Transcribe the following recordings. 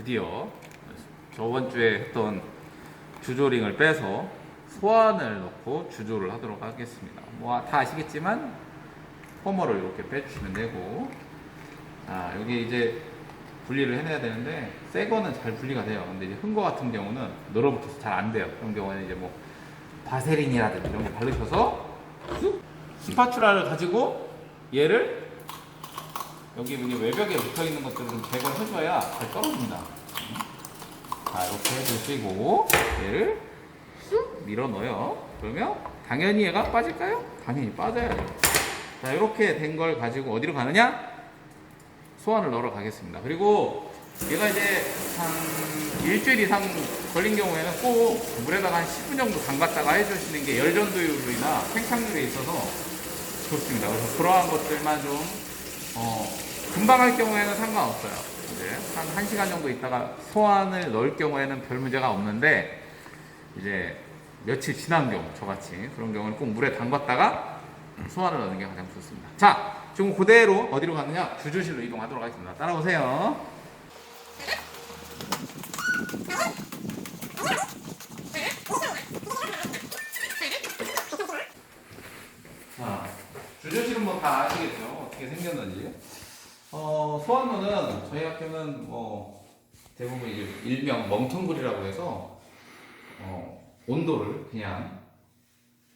드디어 저번 주에 했던 주조링을 빼서 소환을 넣고 주조를 하도록 하겠습니다. 뭐 다 아시겠지만 펌머를 이렇게 빼주시면 되고, 자 여기 이제 분리를 해내야 되는데 새 거는 잘 분리가 돼요. 근데 이제 흥거 같은 경우는 늘어붙어서 잘 안 돼요. 그런 경우에는 이제 뭐 바세린이라든지 이런 거 바르셔서 쑥 스파츌라를 가지고 얘를 여기 외벽에 붙어 있는 것들을 좀 제거를 해줘야 잘 떨어집니다. 자 이렇게 해주시고 얘를 쑥 밀어 넣어요. 그러면 당연히 얘가 빠질까요? 당연히 빠져야죠. 자 이렇게 된 걸 가지고 어디로 가느냐? 소환을 넣으러 가겠습니다. 그리고 얘가 이제 한 일주일 이상 걸린 경우에는 꼭 물에다가 한 10분 정도 담갔다가 해주시는 게 열전도율이나 생착률에 있어서 좋습니다. 그래서 그러한 것들만 좀 금방 할 경우에는 상관없어요. 이제 한 1시간 정도 있다가 소환을 넣을 경우에는 별 문제가 없는데, 이제 며칠 지난 경우, 저같이 그런 경우는 꼭 물에 담갔다가 소환을 넣는 게 가장 좋습니다. 자, 지금 그대로 어디로 가느냐? 주조실로 이동하도록 하겠습니다. 따라오세요. 자, 주조실은 뭐 다 아시겠죠? 어떻게 생겼는지. 소환로는 저희 학교는 뭐 대부분 이제 일명 멍텅구리라고 해서 온도를 그냥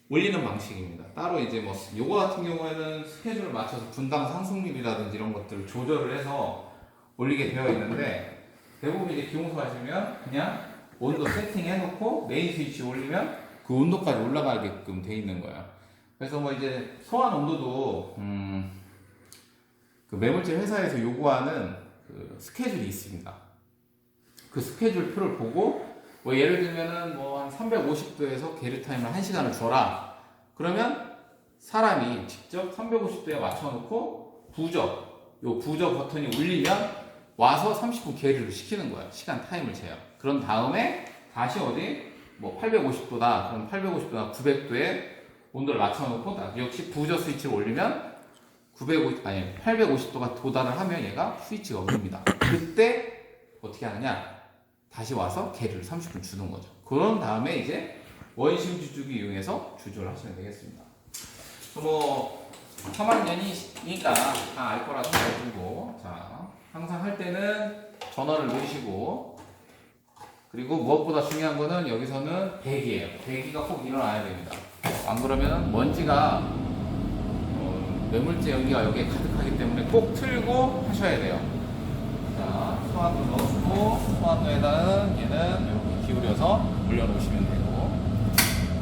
올리는 방식입니다. 따로 이제 뭐 요거 같은 경우에는 스케줄을 맞춰서 분당 상승률이라든지 이런 것들을 조절을 해서 올리게 되어 있는데, 대부분 이제 기공소 하시면 그냥 온도 세팅해 놓고 메인 스위치 올리면 그 온도까지 올라가게끔 돼 있는 거예요. 그래서 뭐 이제 소환 온도도 그 매물질 회사에서 요구하는 그 스케줄이 있습니다. 그 스케줄 표를 보고 뭐 예를 들면은 뭐 한 350도에서 계류 타임을 1시간을 줘라. 그러면 사람이 직접 350도에 맞춰놓고 요 부저 버튼이 울리면 와서 30분 계류를 시키는 거예요. 시간 타임을 재요. 그런 다음에 다시 어디 뭐 850도다. 그럼 850도나 900도에 온도를 맞춰놓고 역시 부저 스위치를 올리면 850도가 도달을 하면 얘가 스위치가 울립니다. 그때 어떻게 하느냐? 다시 와서 계류를 30분 주는 거죠. 그런 다음에 이제 원심 주주기 이용해서 주조를 하시면 되겠습니다. 뭐 3학년이니까 다 알 거라 생각해주고, 자 항상 할 때는 전원을 놓으시고, 그리고 무엇보다 중요한 거는 여기서는 배기예요. 배기가 꼭 일어나야 됩니다. 안 그러면 먼지가 매물제 연기가 여기에 가득하기 때문에 꼭 틀고 하셔야 돼요. 자, 소환도 넣고, 소환도에다는 얘는 이렇게 기울여서 올려놓으시면 되고,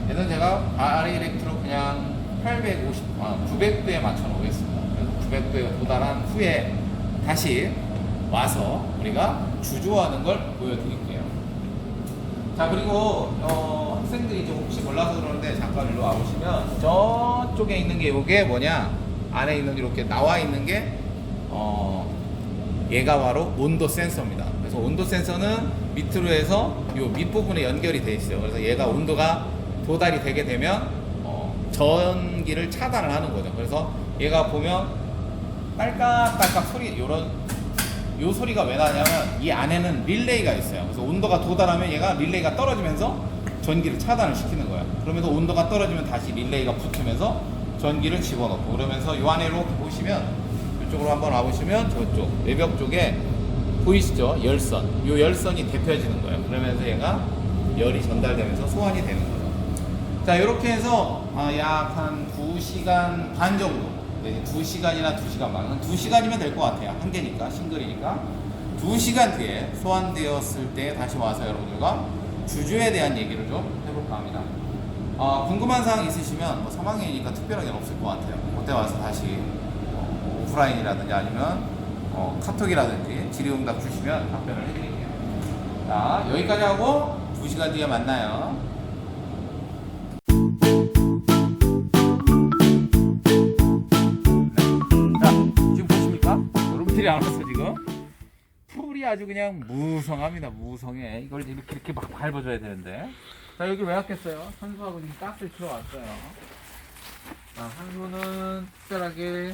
얘는 제가 R이렉트로 그냥 900도에 맞춰 놓겠습니다. 그래서 900도에 도달한 후에 다시 와서 우리가 주조하는 걸 보여드릴게요. 자, 그리고 학생들이 좀 혹시 몰라서 그러는데 잠깐 일로 와보시면 저쪽에 있는 게 이게 뭐냐, 안에 있는 이렇게 나와 있는 게 얘가 바로 온도 센서입니다. 그래서 온도 센서는 밑으로 해서 요 밑부분에 연결이 돼 있어요. 그래서 얘가 온도가 도달이 되게 되면 전기를 차단을 하는 거죠. 그래서 얘가 보면 딸깍딸깍 소리, 요 소리가 왜 나냐면 이 안에는 릴레이가 있어요. 그래서 온도가 도달하면 얘가 릴레이가 떨어지면서 전기를 차단을 시키는 거예요. 그러면서 온도가 떨어지면 다시 릴레이가 붙으면서 전기를 집어넣고, 그러면서 요 안에 이렇게 보시면, 이쪽으로 한번 와보시면 저쪽 외벽 쪽에 보이시죠? 열선. 요 열선이 데펴지는 거예요. 그러면서 얘가 열이 전달되면서 소환이 되는 거죠. 자, 이렇게 해서 약 한 2시간 반 정도, 2시간이나 2시간 반, 한 2시간이면 될 것 같아요. 한 개니까, 싱글이니까 2시간 뒤에 소환되었을 때 다시 와서 여러분들과 주조에 대한 얘기를 좀 해볼까 합니다. 궁금한 사항 있으시면 뭐 3학년이니까 특별하게는 없을 것 같아요. 그때 와서 다시 오프라인이라든지 아니면 카톡이라든지 질의응답 주시면 답변을 해드릴게요. 자, 여기까지 하고 2시간 뒤에 만나요. 자, 지금 보십니까? 여러분들이 알아서 지금 풀이 아주 그냥 무성합니다. 무성해. 이걸 이렇게 막 밟아줘야 되는데. 자, 여기 왜 왔겠어요? 선수하고 지금 가스를 들어왔어요. 자, 한수는 특별하게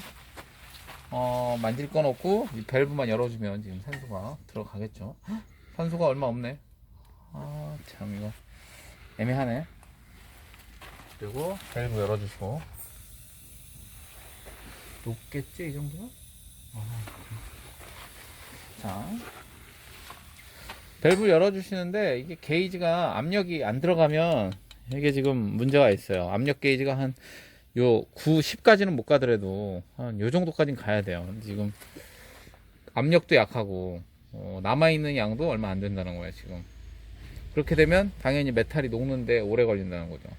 만질 건 없고 이 밸브만 열어주면 지금 산소가 들어가겠죠. 산소가 얼마 없네. 아, 참, 이거 애매하네. 그리고 밸브 열어주시고. 높겠지, 이 정도면? 자, 밸브 열어주시는데 이게 게이지가 압력이 안 들어가면 이게 지금 문제가 있어요. 압력 게이지가 한 요 9, 10까지는 못 가더라도 한 요 정도까지는 가야 돼요. 지금 압력도 약하고 남아있는 양도 얼마 안 된다는 거예요, 지금. 그렇게 되면 당연히 메탈이 녹는데 오래 걸린다는 거죠.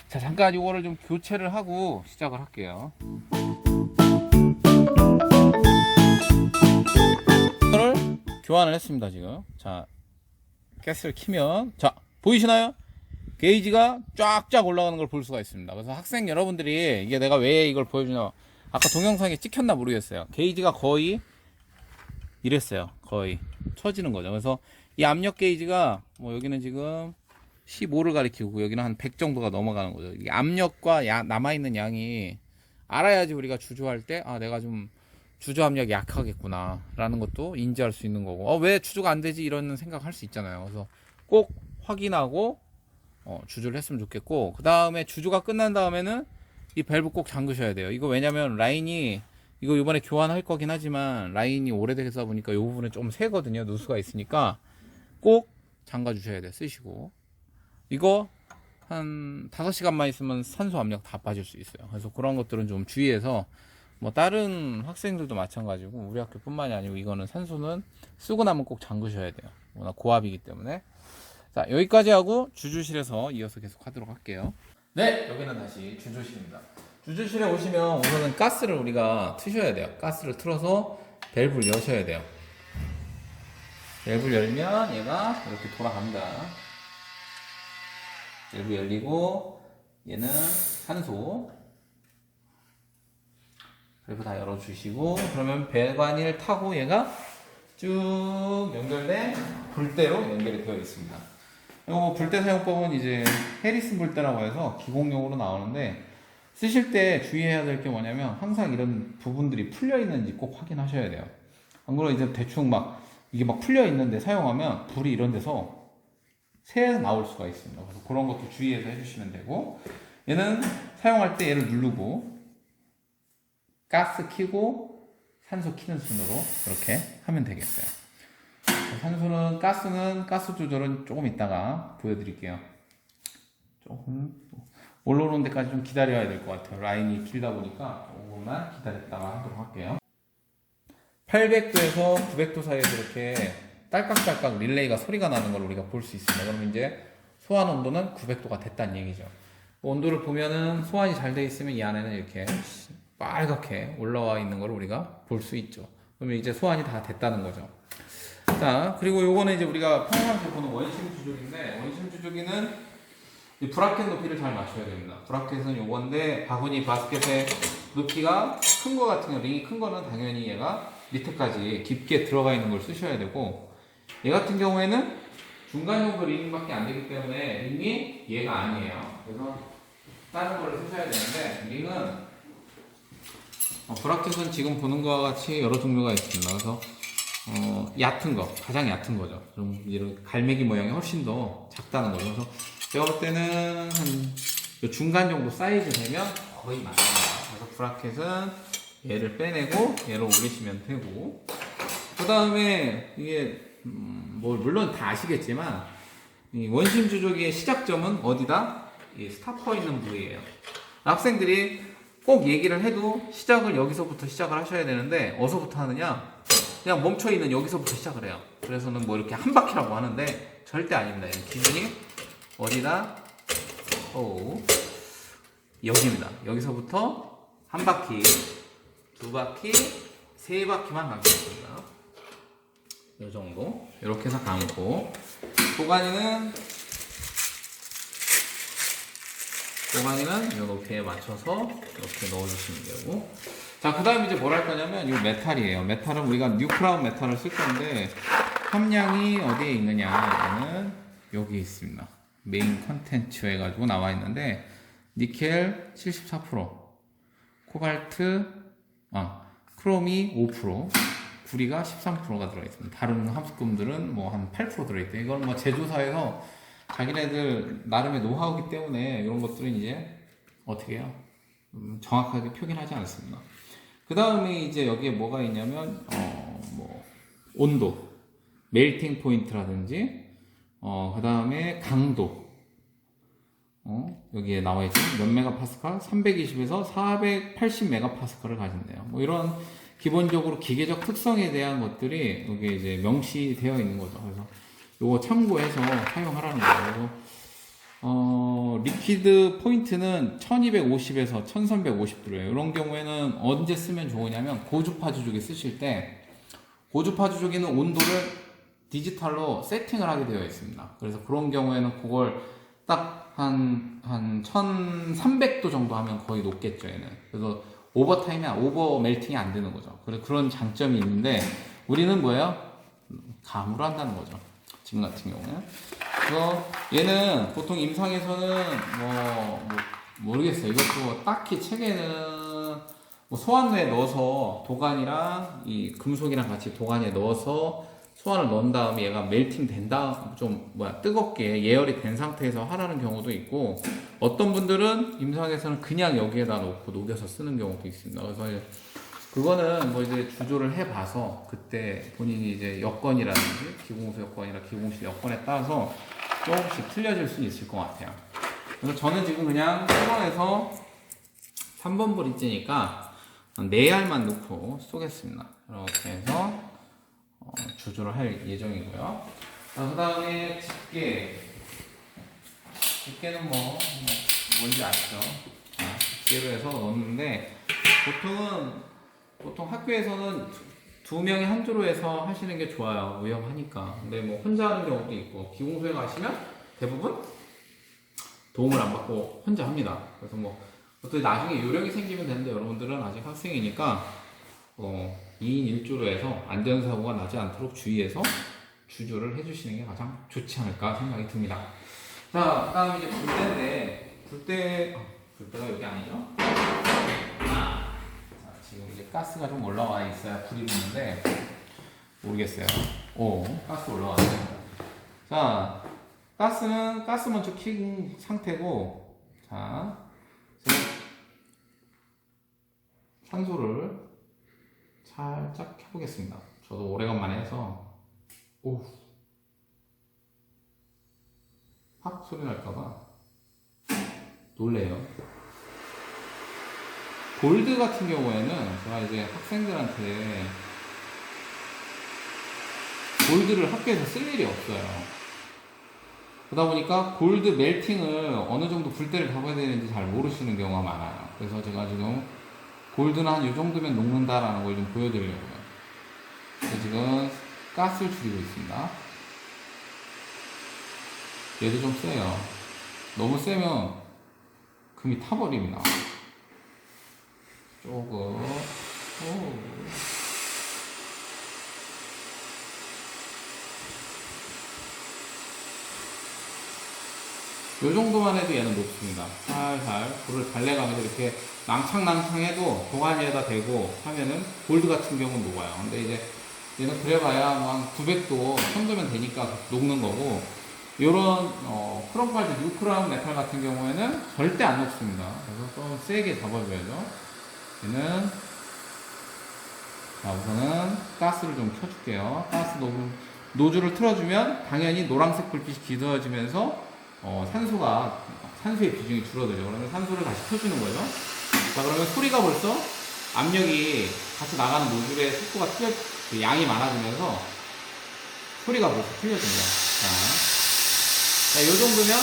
자, 잠깐 이거를 좀 교체를 하고 시작을 할게요. 이거를 교환을 했습니다, 지금. 자, 가스를 키면, 자, 보이시나요? 게이지가 쫙쫙 올라가는 걸 볼 수가 있습니다. 그래서 학생 여러분들이 이게 내가 왜 이걸 보여주냐, 아까 동영상에 찍혔나 모르겠어요. 게이지가 거의 이랬어요. 거의 처지는 거죠. 그래서 이 압력 게이지가 뭐 여기는 지금 15를 가리키고 여기는 한 100 정도가 넘어가는 거죠. 이 압력과 남아있는 양이 알아야지 우리가 주조할 때, 아, 내가 좀 주조 압력이 약하겠구나 라는 것도 인지할 수 있는 거고, 왜 주조가 안 되지 이런 생각할 수 있잖아요. 그래서 꼭 확인하고 주조를 했으면 좋겠고, 그 다음에 주조가 끝난 다음에는 이 밸브 꼭 잠그셔야 돼요. 이거 왜냐면 라인이, 이거 이번에 교환할 거긴 하지만 라인이 오래되다 보니까 이 부분은 좀 새거든요. 누수가 있으니까 꼭 잠가 주셔야 돼요. 쓰시고. 이거 한 5시간만 있으면 산소 압력 다 빠질 수 있어요. 그래서 그런 것들은 좀 주의해서, 뭐 다른 학생들도 마찬가지고 우리 학교뿐만이 아니고 이거는 산소는 쓰고 나면 꼭 잠그셔야 돼요. 워낙 고압이기 때문에. 자, 여기까지 하고 주조실에서 이어서 계속 하도록 할게요. 네, 여기는 다시 주조실입니다. 주조실에 오시면 우선은 가스를 우리가 트셔야 돼요. 가스를 틀어서 밸브를 여셔야 돼요. 밸브를 열면 얘가 이렇게 돌아갑니다. 밸브 열리고, 얘는 산소. 밸브 다 열어주시고, 그러면 배관을 타고 얘가 쭉 연결된 불대로 연결이 되어 있습니다. 이 불대 사용법은 이제 해리슨 불대라고 해서 기공용으로 나오는데, 쓰실 때 주의해야 될 게 뭐냐면 항상 이런 부분들이 풀려 있는지 꼭 확인하셔야 돼요. 안 그러면 이제 대충 이게 풀려 있는데 사용하면 불이 이런 데서 새에서 나올 수가 있습니다. 그래서 그런 것도 주의해서 해주시면 되고, 얘는 사용할 때 얘를 누르고 가스 켜고 산소 켜는 순으로 이렇게 하면 되겠어요. 가스는 가스 조절은 조금 이따가 보여드릴게요. 조금 올라오는 데까지 좀 기다려야 될 것 같아요. 라인이 길다 보니까 조금만 기다렸다가 하도록 할게요. 800도에서 900도 사이에서 이렇게 딸깍딸깍 릴레이가 소리가 나는 걸 우리가 볼 수 있습니다. 그러면 이제 소환 온도는 900도가 됐다는 얘기죠. 온도를 보면은 소환이 잘 돼 있으면 이 안에는 이렇게 빨갛게 올라와 있는 걸 우리가 볼 수 있죠. 그러면 이제 소환이 다 됐다는 거죠. 자, 그리고 요거는 이제 우리가 평상시에 보는 원심 주조기인데, 원심 주조기는 이 브라켓 높이를 잘 맞춰야 됩니다. 브라켓은 요건데, 바구니 바스켓의 높이가 큰 거 같은 경우, 링이 큰 거는 당연히 얘가 밑에까지 깊게 들어가 있는 걸 쓰셔야 되고, 얘 같은 경우에는 중간 정도 링밖에 안 되기 때문에 링이 얘가 아니에요. 그래서 다른 거를 쓰셔야 되는데, 링은 브라켓은 지금 보는 것과 같이 여러 종류가 있습니다. 그래서 얕은 거, 가장 얕은 거죠. 좀 이런 갈매기 모양이 훨씬 더 작다는 거죠. 그래서 제가 볼 때는 한 중간 정도 사이즈 되면 거의 맞습니다. 그래서 브라켓은 얘를 빼내고 얘를 올리시면 되고, 그 다음에 이게 물론 다 아시겠지만 이 원심 주조기의 시작점은 어디다? 이 스타퍼 있는 부위예요. 학생들이 꼭 얘기를 해도 시작을 여기서부터 시작을 하셔야 되는데, 어디서부터 하느냐? 그냥 멈춰있는 여기서부터 시작을 해요. 그래서는 뭐 이렇게 한 바퀴라고 하는데 절대 아닙니다. 기준이 어디다? 여기입니다. 여기서부터 한 바퀴, 두 바퀴, 세 바퀴만 감겠습니다. 이 정도. 이렇게 해서 감고, 도가니는 이 높이에 맞춰서 이렇게 넣어주시면 되고, 자, 그 다음 이제 뭘 할 거냐면 이 메탈이에요. 메탈은 우리가 뉴크라운 메탈을 쓸 건데, 함량이 어디에 있느냐는 여기 있습니다. 메인 컨텐츠 해가지고 나와 있는데, 니켈 74%, 코발트, 크롬이 5%, 구리가 13%가 들어있습니다. 다른 합금들은 뭐 한 8% 들어있대. 이건 뭐 제조사에서 자기네들 나름의 노하우기 때문에 이런 것들은 이제 어떻게 해요? 정확하게 표기하지 않습니다. 그 다음에 이제 여기에 뭐가 있냐면 뭐 온도, 멜팅 포인트라든지 그 다음에 강도, 여기에 나와 있죠. 몇 메가파스칼? 320에서 480 메가파스칼을 가진대요. 뭐 이런 기본적으로 기계적 특성에 대한 것들이 여기에 이제 명시되어 있는 거죠. 그래서 요거 참고해서 사용하라는 거예요. 리퀴드 포인트는 1250에서 1350 들어요. 이런 경우에는 언제 쓰면 좋으냐면 고주파 주조기 쓰실 때 고주파 주조기는 온도를 디지털로 세팅을 하게 되어 있습니다. 그래서 그런 경우에는 그걸 딱 한 1300도 정도 하면 거의 녹겠죠, 얘는. 그래서 오버타임이, 오버 멜팅이 안 되는 거죠. 그래서 그런 장점이 있는데, 우리는 뭐예요? 감으로 한다는 거죠. 지금 같은 경우는. 그래서 얘는 보통 임상에서는 모르겠어요. 이것도 딱히 책에는 뭐 소환로에 넣어서 도관이랑 이 금속이랑 같이 도관에 넣어서 소환을 넣은 다음에 얘가 멜팅 된다, 뜨겁게 예열이 된 상태에서 하라는 경우도 있고, 어떤 분들은 임상에서는 그냥 여기에다 놓고 녹여서 쓰는 경우도 있습니다. 그래서 그거는 뭐 이제 주조를 해봐서 그때 본인이 이제 여건이라든지 기공소 여건이나 기공실 여건에 따라서 조금씩 틀려질 수 있을 것 같아요. 그래서 저는 지금 그냥 1번에서 3번 브릿지니까 4알만 넣고 쏘겠습니다. 이렇게 해서 주조를 할 예정이고요. 그 다음에 집게는 뭔지 아시죠? 집게로 해서 넣는데 보통 학교에서는 2명이 한 조로 해서 하시는 게 좋아요. 위험하니까. 근데 뭐 혼자 하는 경우도 있고, 기공소에 가시면 대부분 도움을 안 받고 혼자 합니다. 그래서 또 나중에 요령이 생기면 되는데, 여러분들은 아직 학생이니까 2인 1조로 해서 안전사고가 나지 않도록 주의해서 주조를 해주시는 게 가장 좋지 않을까 생각이 듭니다. 자, 그 다음에 이제 불대인데, 불대가 여기 아니죠? 지금 이제 가스가 좀 올라와 있어야 불이 붙는데, 모르겠어요. 가스 올라왔어요. 자, 가스 먼저 킨 상태고, 자, 산소를 살짝 켜보겠습니다. 저도 오래간만에 해서 팍 소리 날까봐 놀래요. 골드 같은 경우에는 제가 이제 학생들한테 골드를 학교에서 쓸 일이 없어요. 그러다 보니까 골드 멜팅을 어느 정도 불때를 잡아야 되는지 잘 모르시는 경우가 많아요. 그래서 제가 지금 골드는 한 이 정도면 녹는다라는 걸 좀 보여드리려고요. 그래서 지금 가스를 줄이고 있습니다. 얘도 좀 세요. 너무 세면 금이 타버립니다. 조금. 요 정도만 해도 얘는 녹습니다. 살살 불을 달래가면서 이렇게 낭창낭창해도 도가니에다 대고 하면은 골드 같은 경우는 녹아요. 근데 이제 얘는 그래봐야 한 900도 정도면 되니까 녹는 거고, 요런 크롬칼드 뉴크라운 메탈 같은 경우에는 절대 안 녹습니다. 그래서 좀 세게 잡아줘야죠. 얘는 자, 우선은 가스를 좀 켜줄게요. 노즐을 틀어주면 당연히 노란색 불빛이 기울어지면서 산소의 비중이 줄어들죠. 그러면 산소를 다시 켜주는 거죠. 자, 그러면 소리가 벌써 압력이 같이 나가는 노즐의 속도가 양이 많아지면서 소리가 벌써 틀려집니다. 자, 요 정도면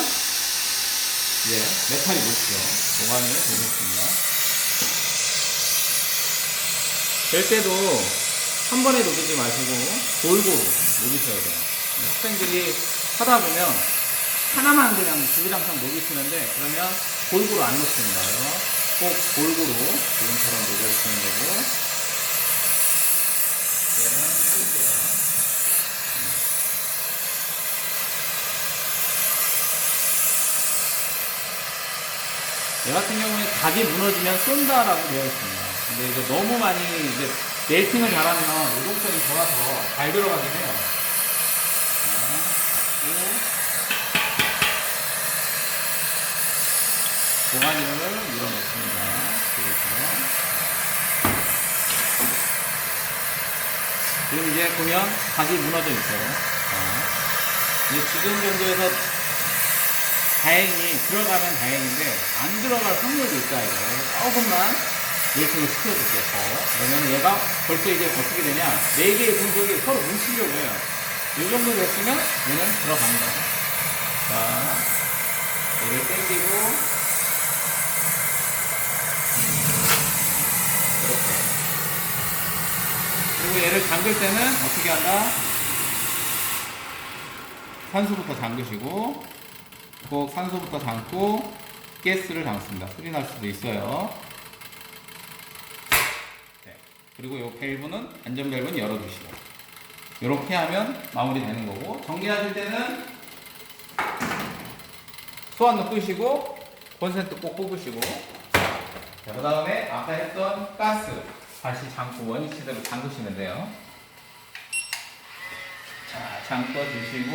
이제 메탈이 녹죠. 도관이 되겠습니다. 될 때도 한 번에 녹이지 마시고 골고루 녹이셔야 돼요. 학생들이 하다 보면 하나만 그냥 주기장창 녹이시는데, 그러면 골고루 안 녹습니다. 그래서 꼭 골고루 지금처럼 녹여주시면 되고, 얘는 쓸게요. 얘 같은 경우에 각이 무너지면 쏜다라고 되어 있습니다. 근데 이제 너무 많이 멜팅을 잘하면 유동성이 좋아서 잘 들어가긴 해요. 자, 동아리를 밀어넣습니다. 그래서 지금 이제 보면 각이 무너져 있어요. 이제 지금 정도에서 다행히 들어가면 다행인데 안 들어갈 확률도 있다 이거. 조금만 멜팅을 시켜줄게요. 그러면 얘가 벌써 이제 어떻게 되냐? 4개의 금속이 서로 뭉치려고 해요. 이 정도 됐으면 얘는 들어갑니다. 자, 얘를 당기고 이렇게. 그리고 얘를 잠글 때는 어떻게 한다? 산소부터 잠그시고, 꼭 산소부터 잠고 가스를 담습니다. 소리 날 수도 있어요. 네. 그리고 이 밸브는 안전 밸브는 열어주시고, 이렇게 하면 마무리 되는 거고, 정리하실 때는 소환도 끄시고 콘센트 꼭 뽑으시고, 그 다음에 아까 했던 가스 다시 잠고 원위치대로 잠그시면 돼요. 자, 잠궈 주시고,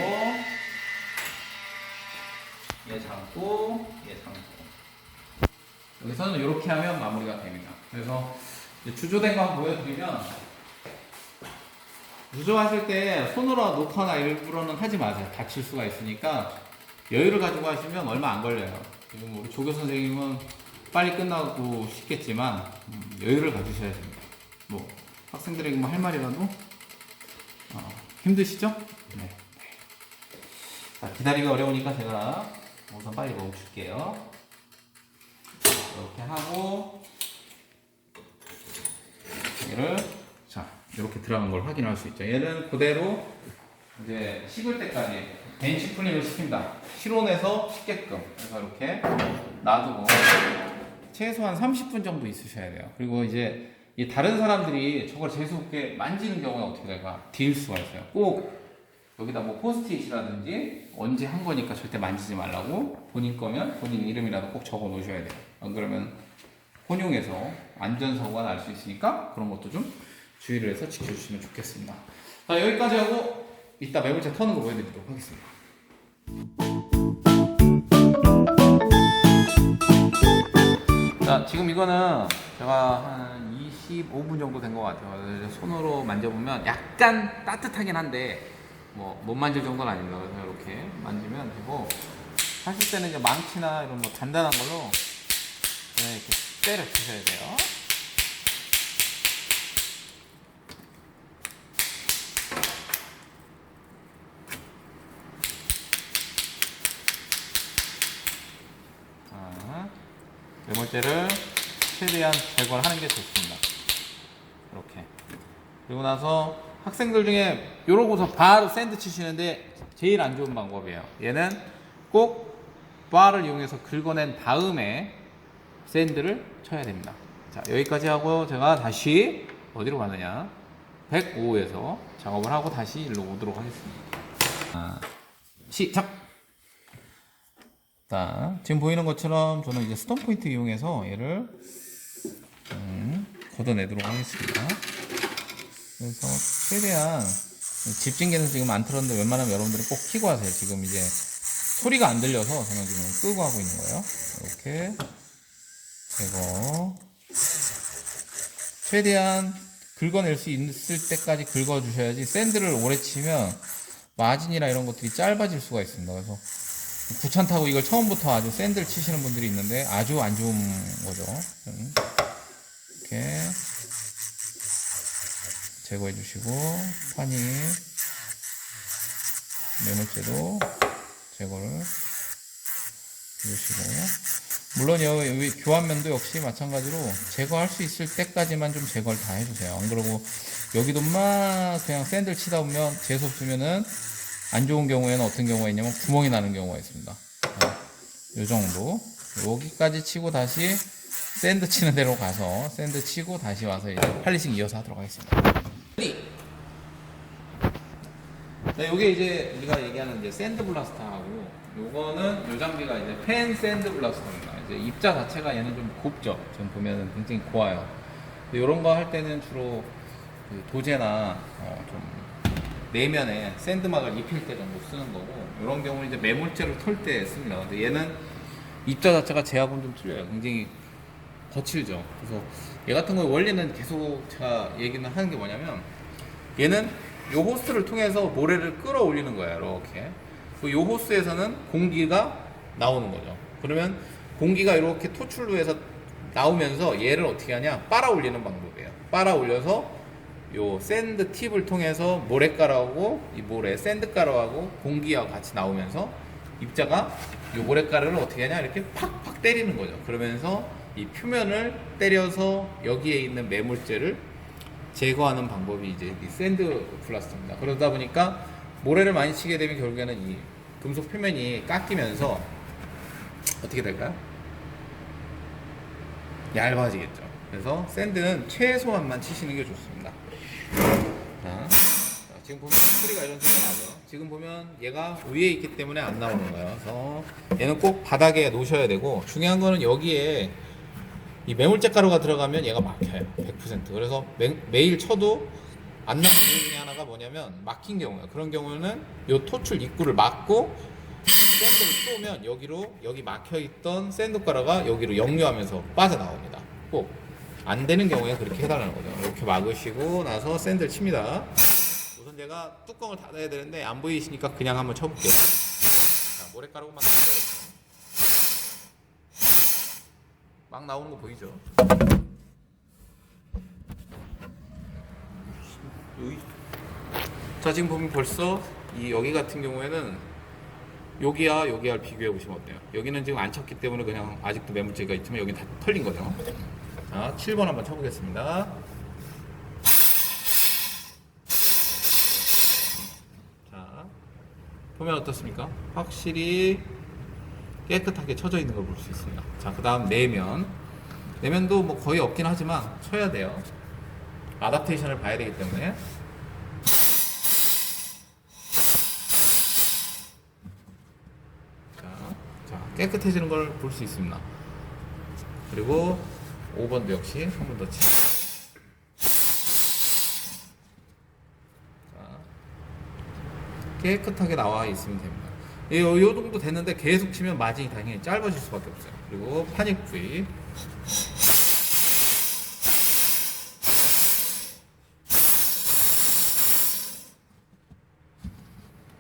얘 잠고, 얘 잠고. 여기서는 이렇게 하면 마무리가 됩니다. 그래서 주조된 거 한번 보여드리면, 주조하실 때 손으로 놓거나 일부러는 하지 마세요. 다칠 수가 있으니까 여유를 가지고 하시면 얼마 안 걸려요. 지금 우리 조교 선생님은 빨리 끝나고 싶겠지만 여유를 가지셔야 됩니다. 뭐 학생들에게 뭐 할 말이라도 힘드시죠? 네. 자, 기다리기가 어려우니까 제가 우선 빨리 멈출게요. 이렇게 하고 얘를 자 이렇게 들어간 걸 확인할 수 있죠. 얘는 그대로 이제 식을 때까지 벤치 풀림을 시킵니다. 실온에서 식게끔. 그래서 이렇게 놔두고 최소한 30분 정도 있으셔야 돼요. 그리고 이제 이 다른 사람들이 저걸 재수없게 만지는 경우는 어떻게 될까? 딜 수가 있어요. 꼭 여기다 뭐 포스트잇이라든지 언제 한 거니까 절대 만지지 말라고, 본인 거면 본인 이름이라도 꼭 적어 놓으셔야 돼요. 안 그러면 혼용해서 안전사고가 날 수 있으니까 그런 것도 좀 주의를 해서 지켜주시면 좋겠습니다. 자, 여기까지 하고 이따 매물체 터는 거 보여드리도록 하겠습니다. 자, 지금 이거는 제가 한 25분 정도 된 것 같아요. 손으로 만져보면 약간 따뜻하긴 한데 뭐 못 만질 정도는 아닙니다. 그래서 이렇게 만지면 되고, 하실 때는 이제 망치나 이런 뭐 단단한 걸로 이렇게 때려 주셔야 돼요. 매몰제를 최대한 제거를 하는 게 좋습니다. 이렇게. 그리고 나서 학생들 중에 이러고서 바로 샌드 치시는데 제일 안 좋은 방법이에요. 얘는 꼭 바를 이용해서 긁어낸 다음에 샌드를 쳐야 됩니다. 자, 여기까지 하고 제가 다시 어디로 가느냐, 105에서 작업을 하고 다시 일로 오도록 하겠습니다. 시작! 자, 지금 보이는 것처럼 저는 이제 스톤 포인트 이용해서 얘를 걷어내도록 하겠습니다. 그래서 최대한 집진개는 지금 안 틀었는데 웬만하면 여러분들은 꼭 켜고 하세요. 지금 이제 소리가 안 들려서 저는 지금 끄고 하고 있는 거예요. 이렇게 제거. 최대한 긁어낼 수 있을 때까지 긁어주셔야지, 샌드를 오래 치면 마진이나 이런 것들이 짧아질 수가 있습니다. 그래서 귀찮다고 이걸 처음부터 아주 샌드를 치시는 분들이 있는데 아주 안 좋은 거죠. 이렇게 제거해 주시고, 판이 매몰제도 제거를 해주시고, 물론 여기 교환면도 역시 마찬가지로 제거할 수 있을 때까지만 좀 제거를 다 해주세요. 안 그러고 여기도 막 그냥 샌드를 치다 보면 재수 없으면은 안 좋은 경우에는 어떤 경우가 있냐면 구멍이 나는 경우가 있습니다. 이 정도. 여기까지 치고 다시 샌드 치는 데로 가서 샌드 치고 다시 와서 이제 팔리싱 이어서 하도록 하겠습니다. 자, 요게 이제 우리가 얘기하는 이제 샌드 블라스터하고, 요거는 요 장비가 이제 펜 샌드 블라스터입니다. 이제 입자 자체가 얘는 좀 곱죠. 좀 보면은 굉장히 고와요. 요런 거 할 때는 주로 그 도제나 좀 내면에 샌드막을 입힐 때 정도 쓰는 거고, 이런 경우는 이제 매몰재를 털 때 씁니다. 근데 얘는 입자 자체가 제하고는 좀 틀려요. 굉장히 거칠죠. 그래서 얘 같은 경우 원리는 계속 제가 얘기는 하는 게 뭐냐면, 얘는 요 호스를 통해서 모래를 끌어올리는 거예요. 이렇게. 요 호스에서는 공기가 나오는 거죠. 그러면 공기가 이렇게 토출로 해서 나오면서 얘를 어떻게 하냐? 빨아 올리는 방법이에요. 빨아 올려서 요 샌드 팁을 통해서 모래가루하고 이 모래 샌드가루하고 공기와 같이 나오면서 입자가 요 모래가루를 어떻게 하냐? 이렇게 팍팍 때리는 거죠. 그러면서 이 표면을 때려서 여기에 있는 매물재를 제거하는 방법이 이제 이 샌드 블라스트입니다. 그러다 보니까 모래를 많이 치게 되면 결국에는 이 금속 표면이 깎이면서 어떻게 될까요? 얇아지겠죠. 그래서 샌드는 최소한만 치시는 게 좋습니다. 자, 지금 보면 소리가 이런 소리가 나죠. 지금 보면 얘가 위에 있기 때문에 안 나오는 거예요. 그래서 얘는 꼭 바닥에 놓으셔야 되고, 중요한 거는 여기에 이 매물재 가루가 들어가면 얘가 막혀요. 100%. 그래서 매일 쳐도 안 나오는 이유 중에 하나가 뭐냐면 막힌 경우예요. 그런 경우는 이 토출 입구를 막고 샌드를 쏘면 여기 막혀있던 샌드 가루가 여기로 역류하면서 빠져나옵니다. 꼭 안 되는 경우에 그렇게 해달라는 거죠. 이렇게 막으시고 나서 샌드를 칩니다. 우선 제가 뚜껑을 닫아야 되는데 안 보이시니까 그냥 한번 쳐볼게요. 자, 모래가루만 닫아야겠죠. 막 나오는 거 보이죠? 자, 지금 보면 벌써 여기 같은 경우에는 여기와 비교해 보시면 어때요? 여기는 지금 안 쳤기 때문에 그냥 아직도 매물재가 있지만 여기는 다 털린 거죠. 자, 7번 한번 쳐보겠습니다. 자, 보면 어떻습니까? 확실히 깨끗하게 쳐져 있는 걸 볼 수 있습니다. 자, 그 다음 내면도 뭐 거의 없긴 하지만 쳐야 돼요. 아답테이션을 봐야 되기 때문에. 자, 깨끗해지는 걸 볼 수 있습니다. 그리고 5번도 역시 한 번 더 치고. 자, 깨끗하게 나와 있으면 됩니다. 요 정도 됐는데 계속 치면 마진이 당연히 짧아질 수밖에 없어요. 그리고 파닉 부위.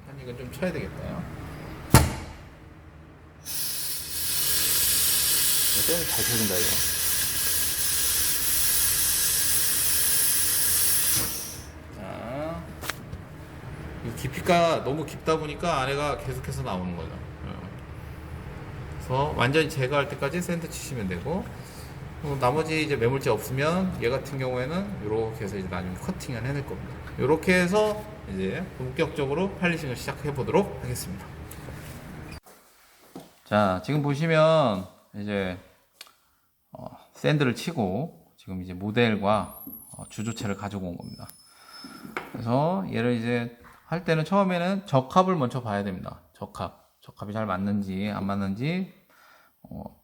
파닉은 좀 쳐야 되겠다. 잘 쳐준다 이거. 자, 이 깊이가 너무 깊다 보니까 안에가 계속해서 나오는 거죠. 그래서 완전히 제거할 때까지 샌드 치시면 되고, 나머지 이제 매물재 없으면 얘 같은 경우에는 이렇게 해서 이제 나중에 커팅을 해낼 겁니다. 이렇게 해서 이제 본격적으로 팔리싱을 시작해 보도록 하겠습니다. 자, 지금 보시면 이제 샌드를 치고 지금 이제 모델과 주조체를 가지고 온 겁니다. 그래서 얘를 이제 할 때는 처음에는 적합을 먼저 봐야 됩니다. 적합이 잘 맞는지 안 맞는지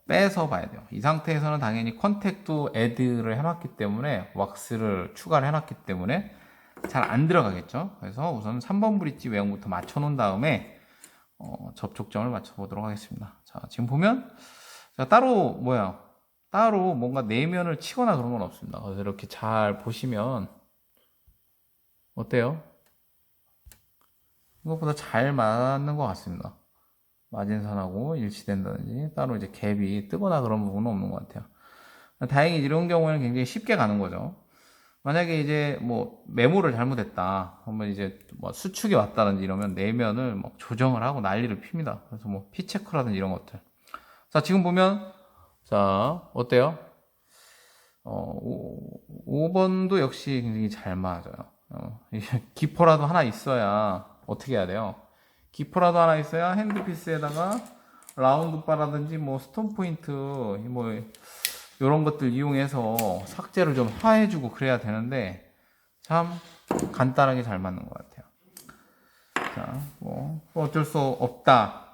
빼서 봐야 돼요. 이 상태에서는 당연히 컨택도 애드를 해놨기 때문에 왁스를 추가를 해놨기 때문에 잘 안 들어가겠죠. 그래서 우선 3번 브릿지 외형부터 맞춰 놓은 다음에 접촉점을 맞춰 보도록 하겠습니다. 자, 지금 보면 따로 뭔가 내면을 치거나 그런 건 없습니다. 그래서 이렇게 잘 보시면 어때요? 이것보다 잘 맞는 것 같습니다. 마진선하고 일치된다든지 따로 이제 갭이 뜨거나 그런 부분은 없는 것 같아요. 다행히 이런 경우에는 굉장히 쉽게 가는 거죠. 만약에 이제 뭐 메모를 잘못했다, 한번 이제 뭐 수축이 왔다든지 이러면 내면을 뭐 조정을 하고 난리를 핍니다. 그래서 뭐 피체커라든지 이런 것들. 자, 지금 보면 자, 어때요? 5번도 역시 굉장히 잘 맞아요. 기포라도 하나 있어야 어떻게 해야 돼요? 기포라도 하나 있어야 핸드피스에다가 라운드 바라든지 뭐 스톤 포인트 뭐 이런 것들 이용해서 삭제를 좀 하해주고 그래야 되는데 참 간단하게 잘 맞는 것 같아요. 자, 뭐 어쩔 수 없다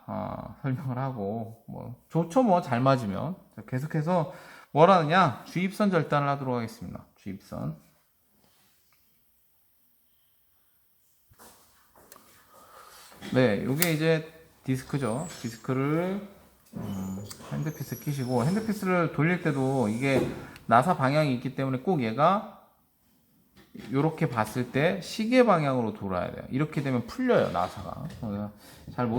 설명을 하고 뭐 좋죠, 뭐 잘 맞으면. 자, 계속해서 뭘 하느냐, 주입선 절단을 하도록 하겠습니다. 주입선. 네, 요게 이제 디스크죠. 디스크를 핸드피스 끼시고, 핸드피스를 돌릴 때도 이게 나사 방향이 있기 때문에 꼭 얘가 이렇게 봤을 때 시계 방향으로 돌아야 돼요. 이렇게 되면 풀려요, 나사가. 잘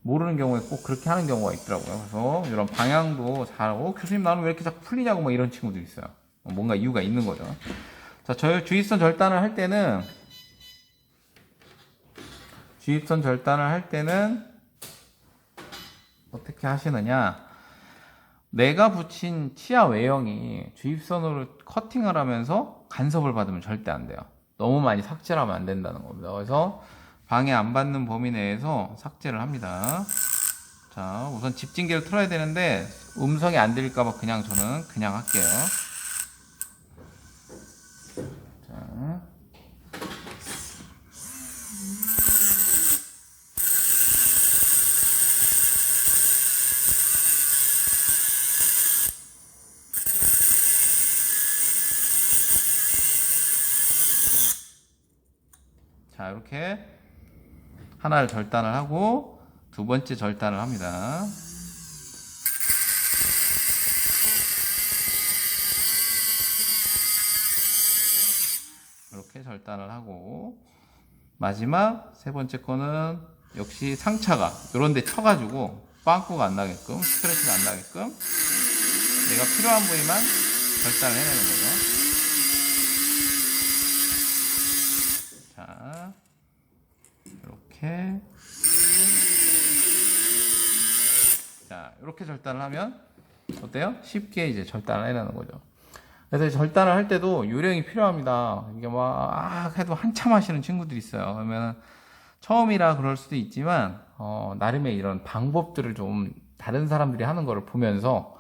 모르는 경우에 꼭 그렇게 하는 경우가 있더라고요. 그래서 이런 방향도 잘하고, 교수님 나는 왜 이렇게 자꾸 풀리냐고 뭐 이런 친구도 있어요. 뭔가 이유가 있는 거죠. 자, 주입선 절단을 할 때는 어떻게 하시느냐? 내가 붙인 치아 외형이 주입선으로 커팅을 하면서 간섭을 받으면 절대 안 돼요. 너무 많이 삭제를 하면 안 된다는 겁니다. 그래서 방해 안 받는 범위 내에서 삭제를 합니다. 자, 우선 집진기를 틀어야 되는데 음성이 안 들릴까봐 저는 그냥 할게요. 자. 자, 이렇게 하나를 절단을 하고 두 번째 절단을 합니다. 이렇게 절단을 하고 마지막 세 번째 거는 역시 상처가 이런 데 쳐가지고 빵꾸가 안 나게끔, 스크래치가 안 나게끔 내가 필요한 부위만 절단을 해내는 거죠. 자, 이렇게. 자, 이렇게 절단을 하면 어때요? 쉽게 이제 절단을 해내는 거죠. 그래서 절단을 할 때도 요령이 필요합니다. 이게 막 해도 한참 하시는 친구들이 있어요. 그러면 처음이라 그럴 수도 있지만 나름의 이런 방법들을 좀 다른 사람들이 하는 거를 보면서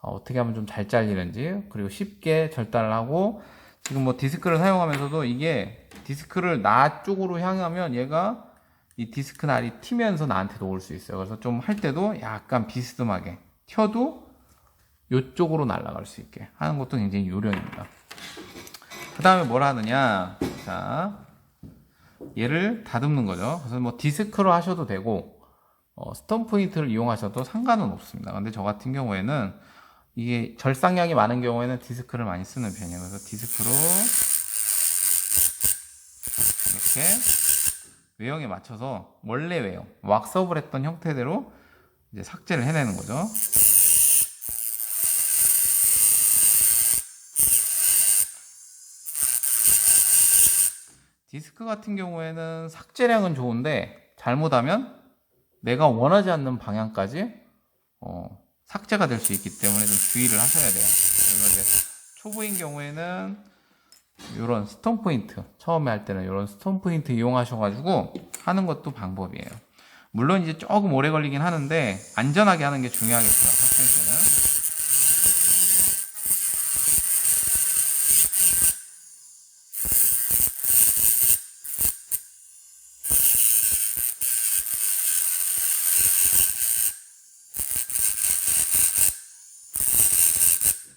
어떻게 하면 좀 잘 잘리는지, 그리고 쉽게 절단을 하고, 지금 뭐 디스크를 사용하면서도 이게 디스크를 나 쪽으로 향하면 얘가 이 디스크 날이 튀면서 나한테도 올 수 있어요. 그래서 좀 할 때도 약간 비스듬하게 튀어도 이쪽으로 날아갈 수 있게 하는 것도 굉장히 요령입니다. 그 다음에 뭘 하느냐. 자, 얘를 다듬는 거죠. 그래서 뭐 디스크로 하셔도 되고 스톤 포인트를 이용하셔도 상관은 없습니다. 근데 저 같은 경우에는 이게 절상량이 많은 경우에는 디스크를 많이 쓰는 편이에요. 그래서 디스크로 이렇게 외형에 맞춰서 원래 외형, 왁스업을 했던 형태대로 이제 삭제를 해내는 거죠. 디스크 같은 경우에는 삭제량은 좋은데 잘못하면 내가 원하지 않는 방향까지 삭제가 될 수 있기 때문에 좀 주의를 하셔야 돼요. 그래서 이제 초보인 경우에는 이런 스톤 포인트, 처음에 할 때는 이런 스톤 포인트 이용하셔가지고 하는 것도 방법이에요. 물론 이제 조금 오래 걸리긴 하는데 안전하게 하는 게 중요하겠죠, 학생 때는.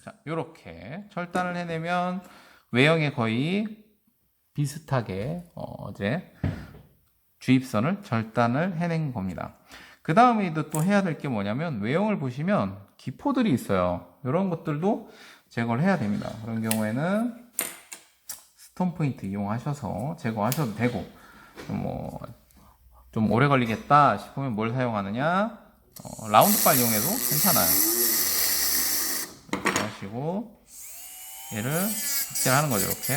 자, 요렇게 절단을 해내면 외형에 거의 비슷하게 이제 주입선을 절단을 해낸 겁니다. 그 다음에 또 해야 될 게 뭐냐면, 외형을 보시면 기포들이 있어요. 이런 것들도 제거를 해야 됩니다. 그런 경우에는 스톤 포인트 이용하셔서 제거하셔도 되고, 좀 오래 걸리겠다 싶으면 뭘 사용하느냐, 라운드발 이용해도 괜찮아요. 이렇게 하시고 얘를 삭제를 하는 거죠. 이렇게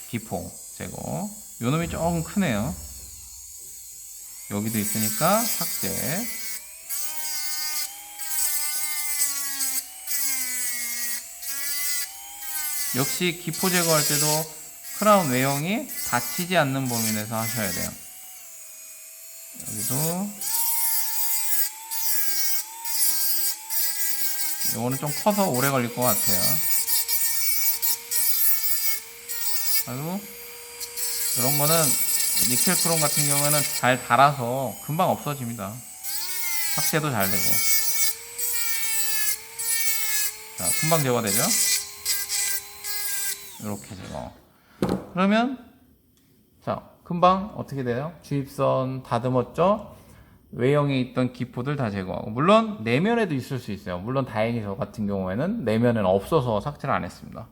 기포 제거. 요놈이 조금 크네요. 여기도 있으니까 삭제. 역시 기포 제거할 때도 크라운 외형이 다치지 않는 범위 내에서 하셔야 돼요. 여기도 요거는 좀 커서 오래 걸릴 것 같아요. 그리고 이런 거는 니켈 크롬 같은 경우에는 잘 닳아서 금방 없어집니다. 삭제도 잘 되고. 자, 금방 제거되죠? 이렇게 제거. 그러면 자, 금방 어떻게 돼요? 주입선 다듬었죠? 외형에 있던 기포들 다 제거하고, 물론 내면에도 있을 수 있어요. 물론 다행히 저 같은 경우에는 내면에는 없어서 삭제를 안 했습니다.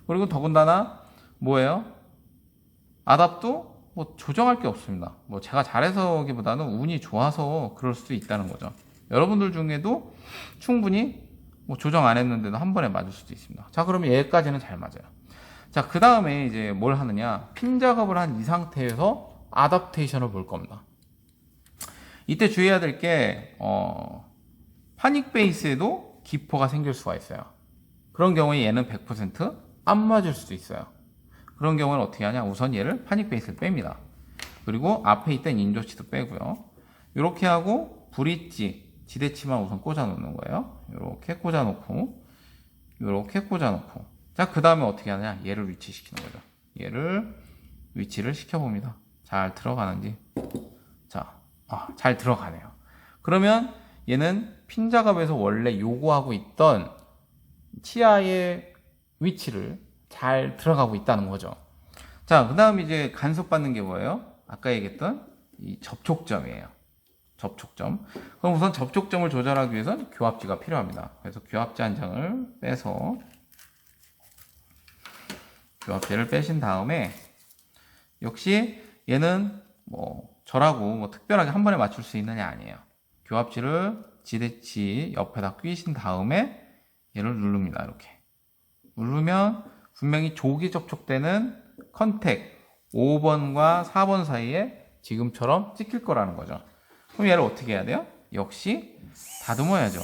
그리고 더군다나 뭐예요? 아답도 뭐 조정할 게 없습니다. 뭐 제가 잘해서기보다는 운이 좋아서 그럴 수도 있다는 거죠. 여러분들 중에도 충분히 뭐 조정 안 했는데도 한 번에 맞을 수도 있습니다. 자, 그러면 얘까지는 잘 맞아요. 자, 그 다음에 이제 뭘 하느냐? 핀 작업을 한 이 상태에서 아답테이션을 볼 겁니다. 이때 주의해야 될 게, 파닉 베이스에도 기포가 생길 수가 있어요. 그런 경우에 얘는 100%안 맞을 수도 있어요. 그런 경우는 어떻게 하냐? 우선 얘를 파닉 베이스를 뺍니다. 그리고 앞에 있던 인조치도 빼고요. 이렇게 하고 브릿지, 지대치만 우선 꽂아 놓는 거예요. 이렇게 꽂아 놓고, 이렇게 꽂아 놓고. 자, 그 다음에 어떻게 하냐? 얘를 위치시키는 거죠. 얘를 위치를 시켜봅니다. 잘 들어가는지. 자, 잘 들어가네요. 그러면 얘는 핀 작업에서 원래 요구하고 있던 치아의 위치를 잘 들어가고 있다는 거죠. 자, 그 다음 이제 간섭받는 게 뭐예요? 아까 얘기했던 이 접촉점이에요. 접촉점. 그럼 우선 접촉점을 조절하기 위해서는 교합지가 필요합니다. 그래서 교합지 한 장을 빼서 교합지를 빼신 다음에 역시 얘는 뭐 저라고 뭐 특별하게 한 번에 맞출 수 있느냐 아니에요. 교합지를 지대치 옆에다 끼신 다음에 얘를 누릅니다. 이렇게 누르면 분명히 조기 접촉되는 컨택 5번과 4번 사이에 지금처럼 찍힐 거라는 거죠. 그럼 얘를 어떻게 해야 돼요? 역시 다듬어야죠.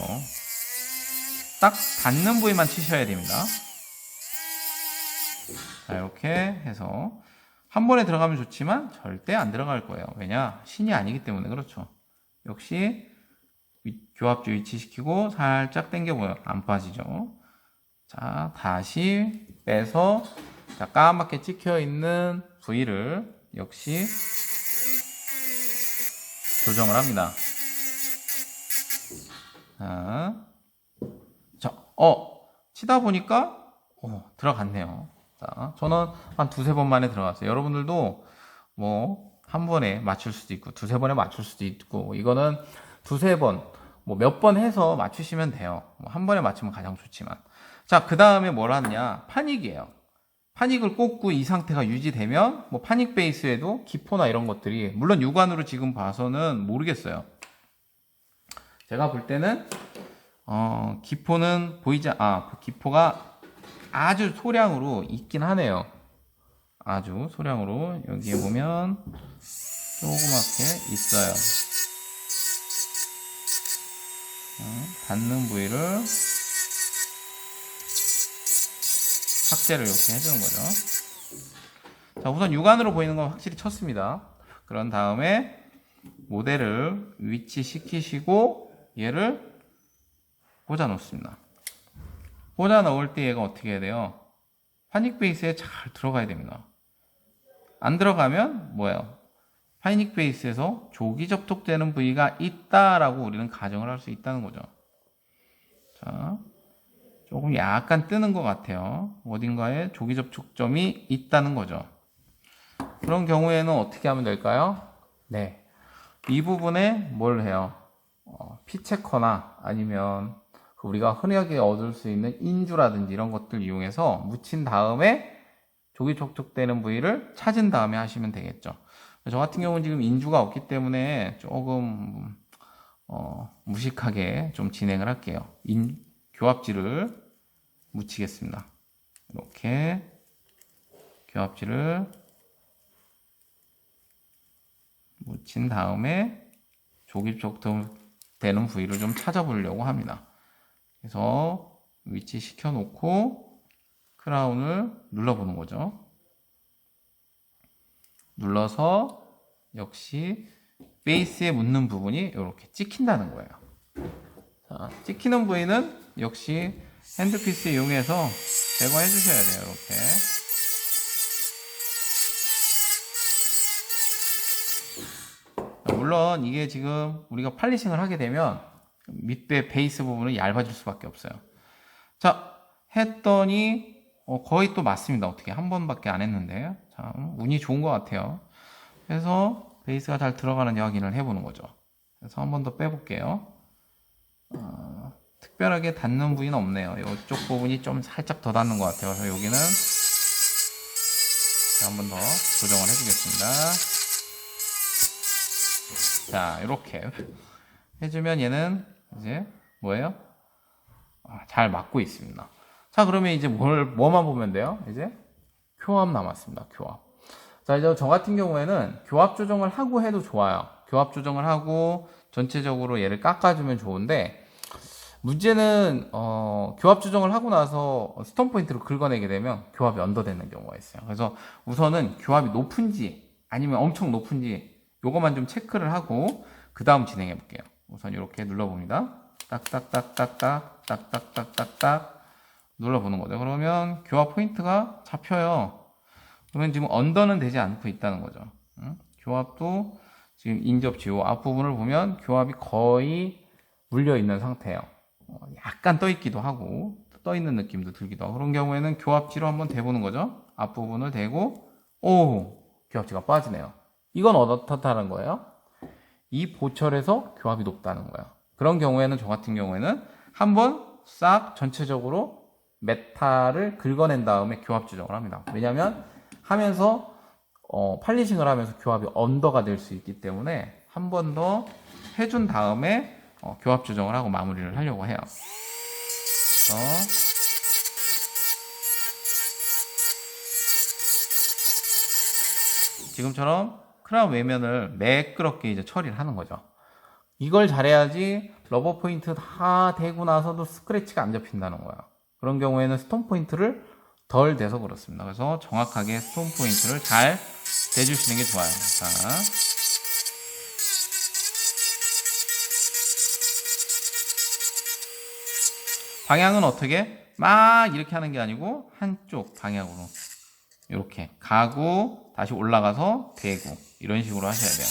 딱 닿는 부위만 치셔야 됩니다. 자, 이렇게 해서 한 번에 들어가면 좋지만 절대 안 들어갈 거예요. 왜냐? 신이 아니기 때문에. 그렇죠. 역시 교합지 위치시키고 살짝 당겨보여요. 안 빠지죠. 자, 다시 빼서 자, 까맣게 찍혀있는 부위를 역시 조정을 합니다. 자, 치다 보니까 들어갔네요. 자, 저는 한 두세 번 만에 들어갔어요. 여러분들도 뭐 한 번에 맞출 수도 있고 두세 번에 맞출 수도 있고 이거는 두세 번 뭐 몇 번 해서 맞추시면 돼요. 뭐 한 번에 맞추면 가장 좋지만. 자, 그 다음에 뭘 하느냐? 파닉이에요. 파닉을 꽂고 이 상태가 유지되면 뭐 파닉 베이스에도 기포나 이런 것들이 물론 육안으로 지금 봐서는 모르겠어요. 제가 볼 때는 기포는 기포가 아주 소량으로 있긴 하네요. 아주 소량으로 여기에 보면 조그맣게 있어요. 닿는 부위를 삭제를 이렇게 해주는 거죠. 자, 우선 육안으로 보이는 건 확실히 쳤습니다. 그런 다음에 모델을 위치시키시고 얘를 꽂아 놓습니다. 꽂아 넣을 때 얘가 어떻게 해야 돼요? 파닉 베이스에 잘 들어가야 됩니다. 안 들어가면 뭐예요? 파닉 베이스에서 조기 접촉되는 부위가 있다라고 우리는 가정을 할 수 있다는 거죠. 자, 조금 약간 뜨는 것 같아요. 어딘가에 조기 접촉점이 있다는 거죠. 그런 경우에는 어떻게 하면 될까요? 네, 이 부분에 뭘 해요? 피체커나 아니면 우리가 흔하게 얻을 수 있는 인주라든지 이런 것들 이용해서 묻힌 다음에 조기 접촉되는 부위를 찾은 다음에 하시면 되겠죠. 저 같은 경우는 지금 인주가 없기 때문에 조금 무식하게 좀 진행을 할게요. 교합지를 묻히겠습니다. 이렇게 교합지를 묻힌 다음에 조기 접촉되는 부위를 좀 찾아보려고 합니다. 그래서 위치 시켜놓고 크라운을 눌러보는 거죠. 눌러서 역시 베이스에 묻는 부분이 이렇게 찍힌다는 거예요. 자, 찍히는 부위는 역시 핸드피스 이용해서 제거해 주셔야 돼요. 이렇게. 물론 이게 지금 우리가 팔리싱을 하게 되면 밑에 베이스 부분은 얇아질 수밖에 없어요. 자, 했더니 거의 또 맞습니다. 어떻게 한 번밖에 안 했는데 참 운이 좋은 것 같아요. 해서 베이스가 잘 들어가는지 확인을 해보는 거죠. 그래서 한 번 더 빼볼게요. 특별하게 닿는 부위는 없네요. 이쪽 부분이 좀 살짝 더 닿는 것 같아요. 그래서 여기는 한 번 더 조정을 해주겠습니다. 자, 이렇게 해주면 얘는 이제 뭐예요? 잘 맞고 있습니다. 자, 그러면 이제 뭐만 보면 돼요? 이제 교합 남았습니다. 교합. 자, 이제 저 같은 경우에는 교합 조정을 하고 해도 좋아요. 교합 조정을 하고 전체적으로 얘를 깎아주면 좋은데, 문제는 교합 조정을 하고 나서 스톤 포인트를 긁어내게 되면 교합이 언더되는 경우가 있어요. 그래서 우선은 교합이 높은지 아니면 엄청 높은지 요것만 좀 체크를 하고 그 다음 진행해 볼게요. 우선 이렇게 눌러봅니다. 딱딱딱딱딱 딱딱딱딱딱 눌러보는 거죠. 그러면 교합 포인트가 잡혀요. 그러면 지금 언더는 되지 않고 있다는 거죠. 교합도 지금 인접 지호 앞부분을 보면 교합이 거의 물려 있는 상태예요. 약간 떠 있기도 하고 떠 있는 느낌도 들기도 하고, 그런 경우에는 교합지로 한번 대보는 거죠. 앞부분을 대고 교합지가 빠지네요. 이건 어떻다는 거예요? 이 보철에서 교합이 높다는 거예요. 그런 경우에는 저 같은 경우에는 한번 싹 전체적으로 메탈을 긁어낸 다음에 교합 조정을 합니다. 왜냐하면 하면서 팔리싱을 하면서 교합이 언더가 될 수 있기 때문에 한 번 더 해준 다음에 교합 조정을 하고 마무리를 하려고 해요. 지금처럼 크라운 외면을 매끄럽게 이제 처리를 하는 거죠. 이걸 잘해야지 러버 포인트 다 대고 나서도 스크래치가 안 잡힌다는 거야. 그런 경우에는 스톤 포인트를 덜 대서 그렇습니다. 그래서 정확하게 스톤 포인트를 잘 대주시는 게 좋아요. 자, 방향은 어떻게? 막 이렇게 하는 게 아니고 한쪽 방향으로 이렇게 가고 다시 올라가서 대고 이런 식으로 하셔야 돼요.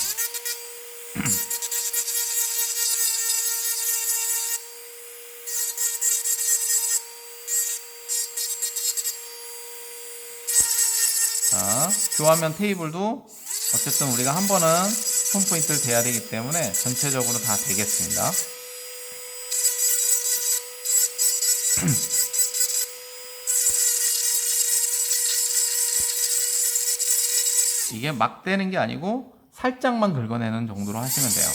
자, 교환면 테이블도 어쨌든 우리가 한 번은 스톤 포인트를 대야 되기 때문에 전체적으로 다 되겠습니다. 이게 막 되는 게 아니고 살짝만 긁어내는 정도로 하시면 돼요.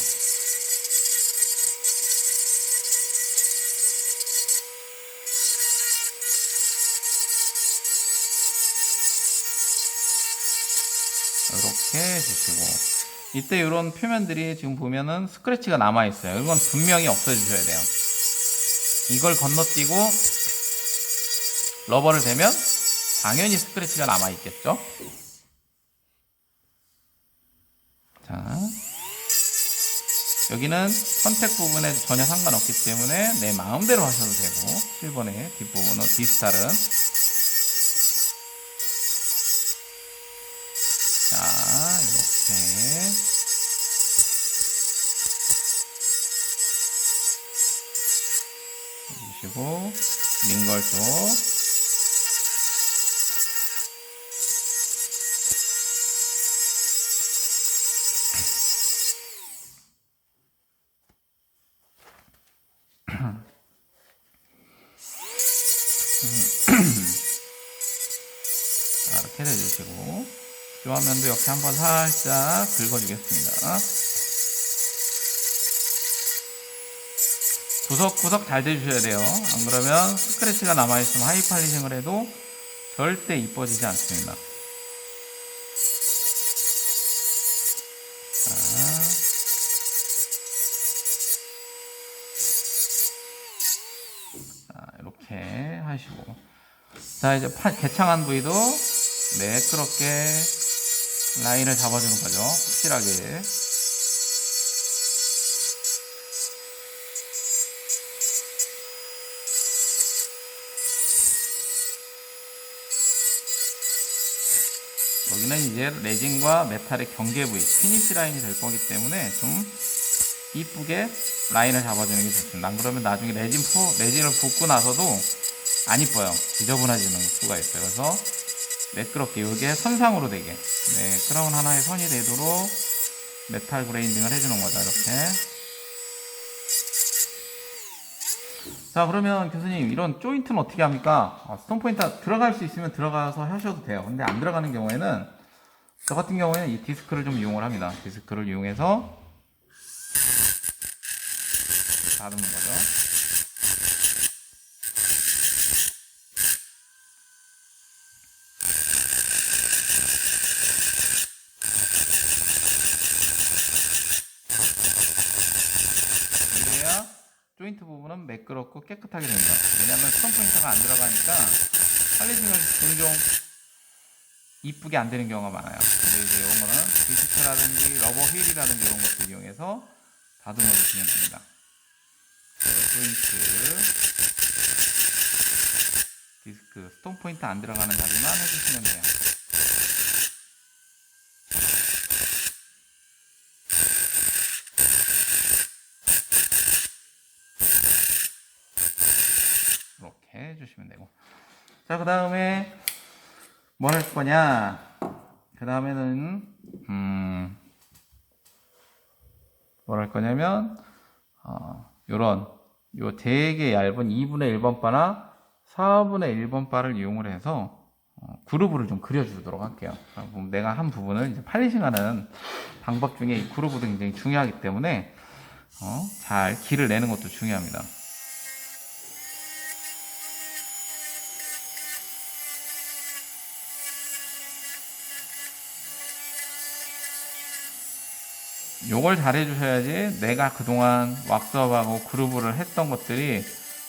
이렇게 해주시고, 이때 이런 표면들이 지금 보면은 스크래치가 남아있어요. 이건 분명히 없애주셔야 돼요. 이걸 건너뛰고 러버를 대면 당연히 스크래치가 남아있겠죠. 자, 여기는 선택 부분에 전혀 상관없기 때문에 내 마음대로 하셔도 되고, 7번의 뒷부분은 디스탈은 자, 이렇게 해주시고, 링걸 쪽 이렇게 해주시고, 교환면도 이렇게 한번 살짝 긁어주겠습니다. 구석구석 잘 대주셔야 돼요. 안 그러면 스크래치가 남아있으면 하이팔리싱을 해도 절대 이뻐지지 않습니다. 자, 이렇게 하시고, 자, 이제 개창한 부위도 매끄럽게 라인을 잡아주는 거죠. 확실하게. 여기는 이제 레진과 메탈의 경계 부위, 피니시 라인이 될 거기 때문에 좀 이쁘게 라인을 잡아주는 게 좋습니다. 안 그러면 나중에 레진을 붓고 나서도 안 이뻐요. 지저분해지는 수가 있어요. 그래서 매끄럽게 이게 선상으로 되게 네, 크라운 하나에 선이 되도록 메탈 그레인딩을 해주는 거죠, 이렇게. 자, 그러면 교수님, 이런 조인트는 어떻게 합니까? 스톤 포인터 들어갈 수 있으면 들어가서 하셔도 돼요. 근데 안 들어가는 경우에는, 저 같은 경우에는 이 디스크를 좀 이용을 합니다. 디스크를 이용해서 다듬는 거죠. 이래야 조인트 부분은 매끄럽고 깨끗하게 됩니다. 왜냐하면 스톤 포인터가 안 들어가니까 팔리싱을 종종 이쁘게 안 되는 경우가 많아요. 근데 이제 이런 거는 디스크라든지 러버 휠이라든지 이런 것들 이용해서 다듬어 주시면 됩니다. 조인트, 디스크, 스톤 포인트 안 들어가는 자리만 해주시면 돼요. 이렇게 해주시면 되고. 자, 그 다음에 뭐 할 거냐? 그 다음에는 뭘 할 거냐면 요런 요 되게 얇은 2분의 1번 바나 4분의 1번 바를 이용을 해서 그루브를 좀 그려주도록 할게요. 내가 한 부분을 이제 팔리싱하는 방법 중에 이 그루브도 굉장히 중요하기 때문에 잘 길을 내는 것도 중요합니다. 요걸 잘 해주셔야지 내가 그동안 왁스업하고 그루브를 했던 것들이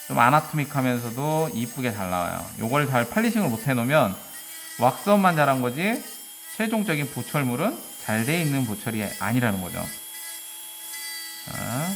좀 아나토믹하면서도 이쁘게 잘 나와요. 요걸 잘 팔리싱을 못 해놓으면 왁스업만 잘한 거지 최종적인 보철물은 잘 돼 있는 보철이 아니라는 거죠. 자.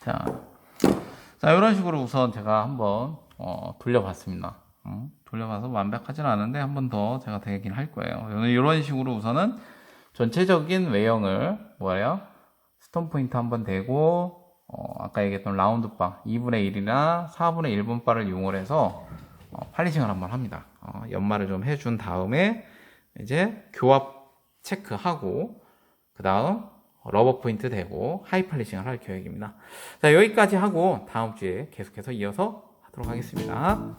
자. 자, 이런 식으로 우선 제가 한번 돌려봤습니다. 돌려봐서 완벽하진 않은데 한 번 더 제가 되긴 할 거예요. 이런 식으로 우선은 전체적인 외형을 뭐예요? 스톤 포인트 한번 대고 아까 얘기했던 라운드 바 2분의 1이나 4분의 1번 바를 이용을 해서 팔리싱을 한번 합니다. 연마를 좀 해준 다음에 이제 교합 체크하고 그 다음 러버 포인트 대고 하이 팔리싱을 할 계획입니다. 자, 여기까지 하고 다음 주에 계속해서 이어서 하도록 하겠습니다.